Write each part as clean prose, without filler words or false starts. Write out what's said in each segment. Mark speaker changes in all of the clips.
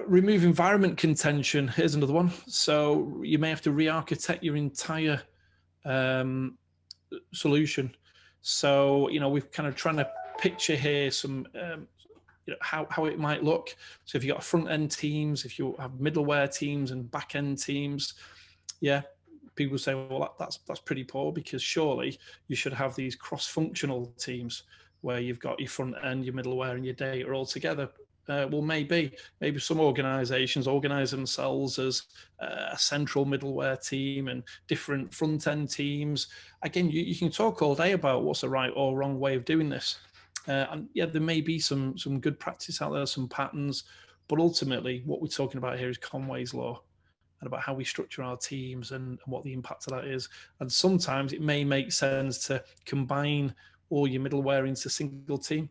Speaker 1: Remove environment contention. Here's another one. So you may have to re-architect your entire solution. So, we're kind of trying to picture here some, how it might look. So if you've got front end teams, if you have middleware teams and back end teams, yeah, people say, well, that's pretty poor, because surely you should have these cross-functional teams where you've got your front end, your middleware, and your data all together. Well, maybe some organizations organize themselves as a central middle-ware team and different front-end teams. Again, you can talk all day about what's the right or wrong way of doing this. And yeah, there may be some good practice out there, some patterns, but ultimately what we're talking about here is Conway's law, and about how we structure our teams and what the impact of that is. And sometimes it may make sense to combine all your middleware into a single team.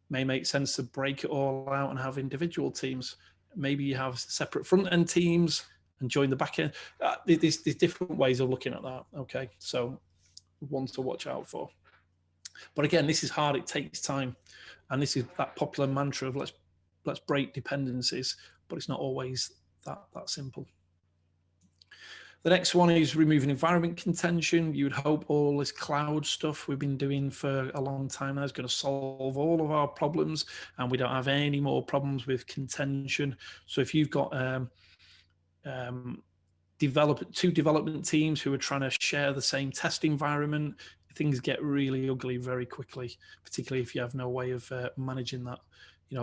Speaker 1: May make sense to break it all out and have individual teams. Maybe you have separate front end teams and join the back end. There's different ways of looking at that. Okay, so one to watch out for. But again, this is hard. It takes time, and this is that popular mantra of let's break dependencies. But it's not always that simple. The next one is removing environment contention. You would hope all this cloud stuff we've been doing for a long time now is going to solve all of our problems, and we don't have any more problems with contention. So if you've got two development teams who are trying to share the same test environment, things get really ugly very quickly, particularly if you have no way of managing that.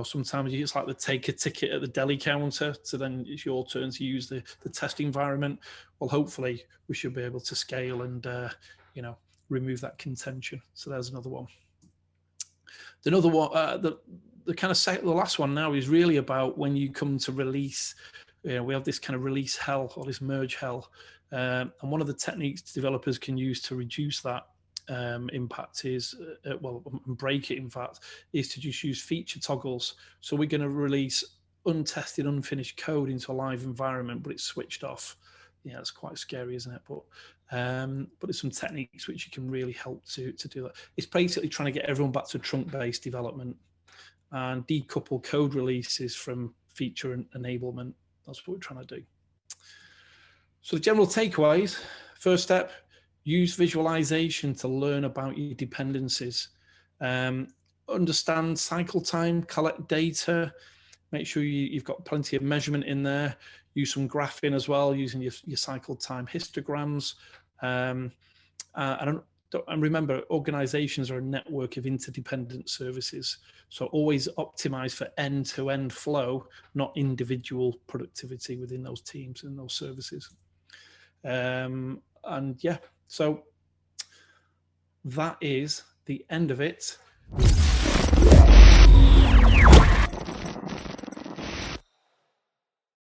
Speaker 1: Sometimes it's like the take a ticket at the deli counter, so then it's your turn to use the test environment. Well, hopefully we should be able to scale and, remove that contention. So there's another one. Another one, the last one now is really about when you come to release. We have this kind of release hell, or this merge hell. And one of the techniques developers can use to reduce that impact is, break it, in fact, is to just use feature toggles. So we're going to release untested, unfinished code into a live environment, but it's switched off. Yeah, it's quite scary, isn't it? But there's some techniques which you can really help to do that. It's basically trying to get everyone back to trunk-based development and decouple code releases from feature enablement. That's what we're trying to do. So the general takeaways: first step, use visualization to learn about your dependencies. Understand cycle time, collect data, make sure you've got plenty of measurement in there. Use some graphing as well, using your cycle time histograms. And remember, organizations are a network of interdependent services. So always optimize for end-to-end flow, not individual productivity within those teams and those services. And yeah, so that is the end of it.